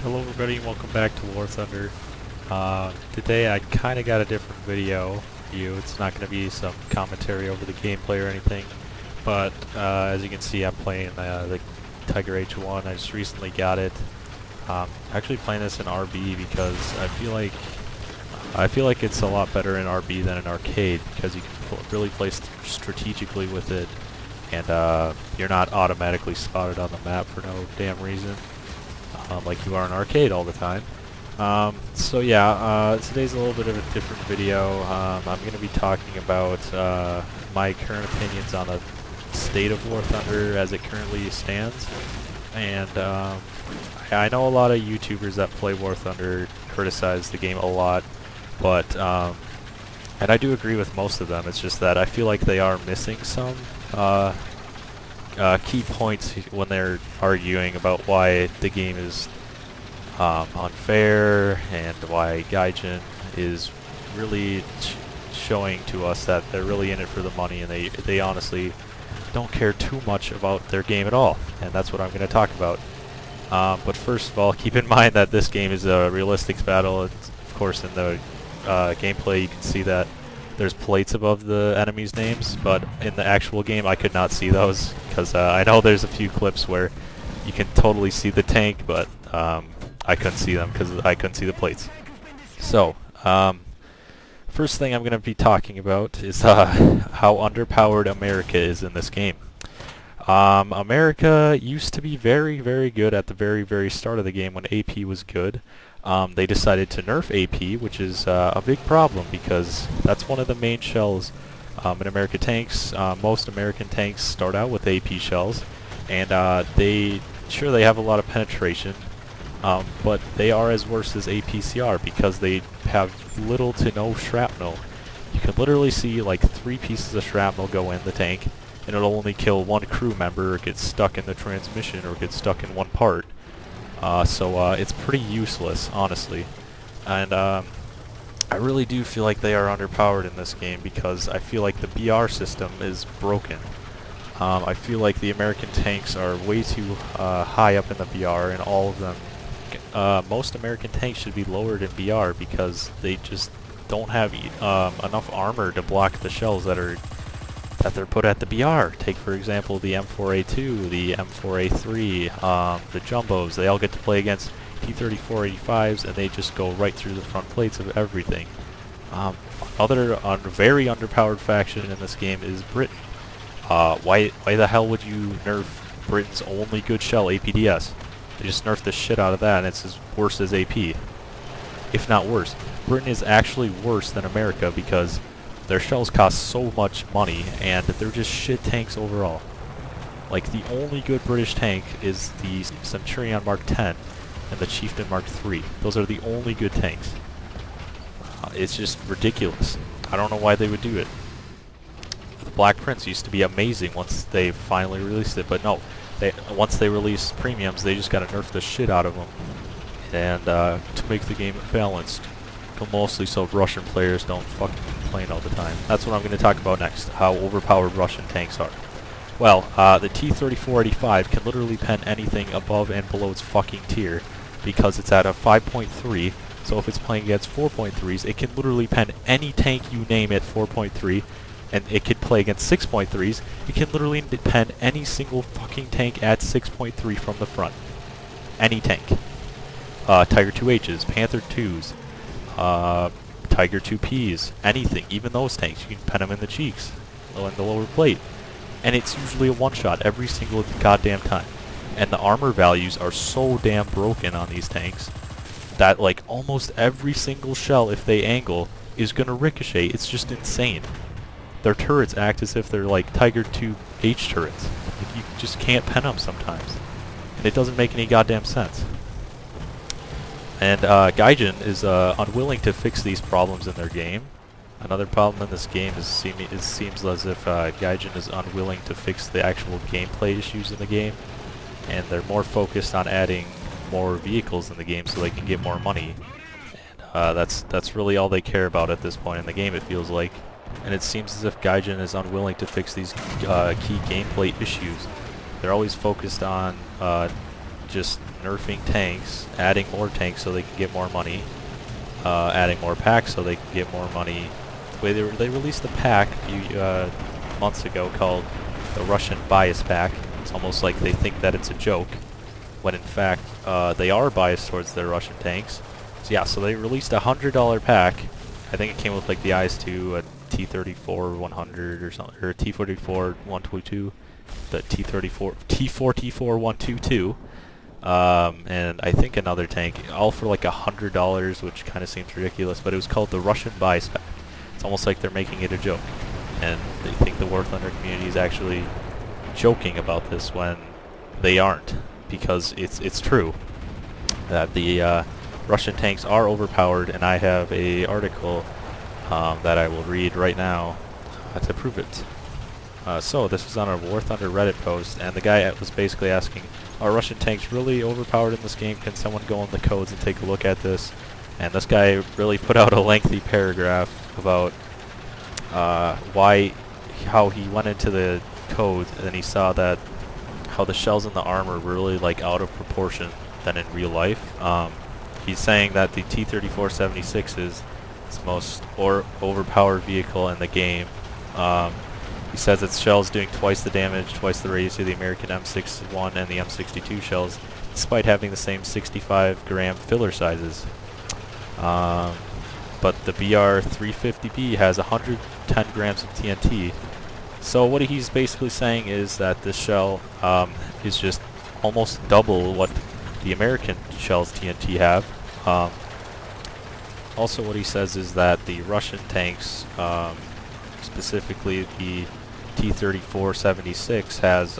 Hello everybody and welcome back to War Thunder. Today I kind of got a different video for you. It's not going to be some commentary over the gameplay or anything, but as you can see I'm playing the Tiger H1. I just recently got it. Actually playing this in RB because I feel like it's a lot better in RB than in arcade because you can really play strategically with it, and you're not automatically spotted on the map for no damn reason. Like you are in arcade all the time. So yeah, today's a little bit of a different video. I'm going to be talking about my current opinions on the state of War Thunder as it currently stands. And I know a lot of YouTubers that play War Thunder criticize the game a lot, but and I do agree with most of them. It's just that I feel like they are missing some key points when they're arguing about why the game is unfair and why Gaijin is really showing to us that they're really in it for the money, and they honestly don't care too much about their game at all, and that's what I'm going to talk about. But first of all, keep in mind that this game is a realistic battle. It's, of course, in the gameplay you can see that there's plates above the enemies' names, but in the actual game I could not see those, because I know there's a few clips where you can totally see the tank, but I couldn't see them because I couldn't see the plates. So, first thing I'm going to be talking about is how underpowered America is in this game. America used to be very, very good at the very, very start of the game when AP was good. They decided to nerf AP, which is a big problem because that's one of the main shells in American tanks. Most American tanks start out with AP shells, and they have a lot of penetration, but they are as worse as APCR because they have little to no shrapnel. You can literally see like 3 pieces of shrapnel go in the tank, and it'll only kill 1 crew member or get stuck in the transmission or get stuck in one part. So it's pretty useless, honestly. And I really do feel like they are underpowered in this game because I feel like the BR system is broken. I feel like the American tanks are way too high up in the BR, and all of them, most American tanks should be lowered in BR because they just don't have enough armor to block the shells that they're put at the BR. Take, for example, the M4A2, the M4A3, the Jumbos. They all get to play against T-34-85s, and they just go right through the front plates of everything. Another very underpowered faction in this game is Britain. Why the hell would you nerf Britain's only good shell, APDS? They just nerfed the shit out of that, and it's as worse as AP. If not worse. Britain is actually worse than America because their shells cost so much money, and they're just shit tanks overall. Like, the only good British tank is the Centurion Mark 10 and the Chieftain Mark 3. Those are the only good tanks. It's just ridiculous. I don't know why they would do it. The Black Prince used to be amazing once they finally released it, but no. Once they release premiums, they just gotta nerf the shit out of them. And to make the game balanced. Mostly so Russian players don't fucking complain all the time. That's what I'm going to talk about next, how overpowered Russian tanks are. Well, the T-34-85 can literally pen anything above and below its fucking tier because it's at a 5.3, so if it's playing against 4.3s, it can literally pen any tank you name at 4.3, and it can play against 6.3s. It can literally pen any single fucking tank at 6.3 from the front. Any tank. Tiger 2Hs, Panther 2s, Tiger 2Ps, anything, even those tanks, you can pen them in the cheeks, in the lower plate. And it's usually a one-shot every single goddamn time. And the armor values are so damn broken on these tanks that like almost every single shell, if they angle, is gonna ricochet. It's just insane. Their turrets act as if they're like Tiger 2H turrets. Like, you just can't pen them sometimes. And it doesn't make any goddamn sense. And Gaijin is unwilling to fix these problems in their game. Another problem in this game is it seems as if Gaijin is unwilling to fix the actual gameplay issues in the game, and they're more focused on adding more vehicles in the game so they can get more money. And that's really all they care about at this point in the game, it feels like. And it seems as if Gaijin is unwilling to fix these key gameplay issues. They're always focused on just nerfing tanks, adding more tanks so they can get more money, adding more packs so they can get more money. They released a pack a few months ago called the Russian Bias Pack. It's almost like they think that it's a joke, when in fact they are biased towards their Russian tanks. So yeah, so they released a $100 pack. I think it came with like the IS-2, a T-34 100 or something, or a T-44 122, the T-4 122, and I think another tank, all for like $100, which kind of seems ridiculous, but it was called the Russian Bias Pack. It's almost like they're making it a joke, and they think the War Thunder community is actually joking about this when they aren't, because it's true that the Russian tanks are overpowered, and I have a article that I will read right now to prove it. So this was on a War Thunder Reddit post, and the guy was basically asking, are Russian tanks really overpowered in this game? Can someone go in the codes and take a look at this? And this guy really put out a lengthy paragraph about how he went into the code and he saw that how the shells in the armor were really like out of proportion than in real life. He's saying that the T-34-76 is its most overpowered vehicle in the game. He says its shells doing twice the damage, twice the radius of the American M61 and the M62 shells, despite having the same 65-gram filler sizes. But the BR-350B has 110 grams of TNT. So what he's basically saying is that this shell is just almost double what the American shells TNT have. Also what he says is that the Russian tanks, specifically the T-34-76, has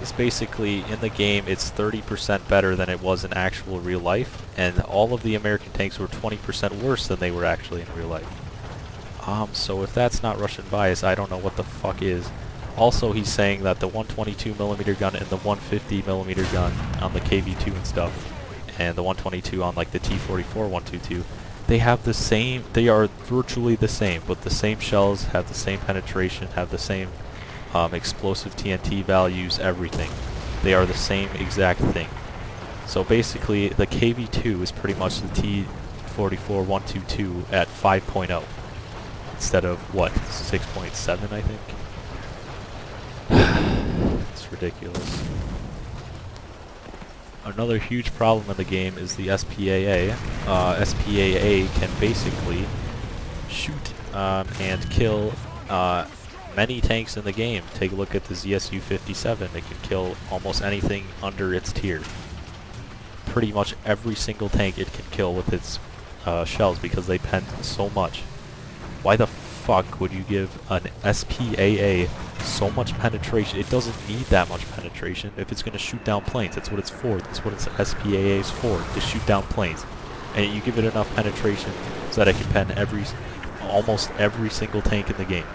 is basically in the game it's 30% better than it was in actual real life, and all of the American tanks were 20% worse than they were actually in real life. So if that's not Russian bias, I don't know what the fuck is. Also, he's saying that the 122mm gun and the 150mm gun on the KV-2 and stuff, and the 122 on like the T-44 122, they have the same, they are virtually the same, but the same shells, have the same penetration, have the same explosive TNT values, everything. They are the same exact thing. So basically, the KV-2 is pretty much the T-44 122 at 5.0 instead of what, 6.7, I think. It's ridiculous. Another huge problem in the game is the SPAA. SPAA can basically shoot and kill many tanks in the game. Take a look at the ZSU-57. It can kill almost anything under its tier. Pretty much every single tank it can kill with its shells because they pen so much. Why the fuck would you give an SPAA so much penetration? It doesn't need that much penetration if it's going to shoot down planes. That's what it's for. That's what its SPAA is for, to shoot down planes. And you give it enough penetration so that it can pen almost every single tank in the game.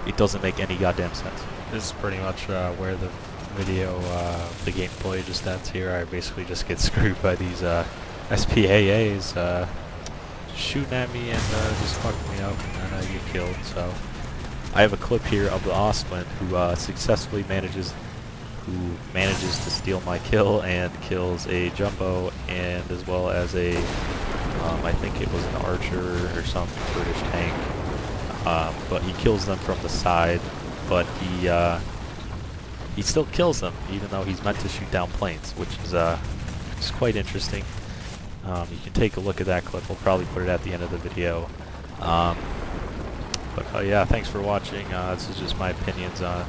It doesn't make any goddamn sense. This is pretty much where the video, the gameplay just ends here. I basically just get screwed by these SPAAs shooting at me and just fucking me up, and then I get killed. So I have a clip here of the Ostwind who successfully manages to steal my kill and kills a jumbo, and as well as a I think it was an archer or some British tank. But he kills them from the side, but he still kills them even though he's meant to shoot down planes, which is quite interesting. You can take a look at that clip. We'll probably put it at the end of the video. But yeah, thanks for watching. This is just my opinions on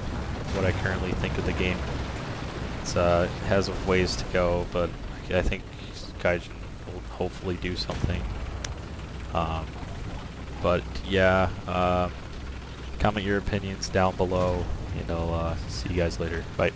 what I currently think of the game. It has a ways to go, but I think Gaijin will hopefully do something. But yeah, comment your opinions down below, and I'll see you guys later. Bye.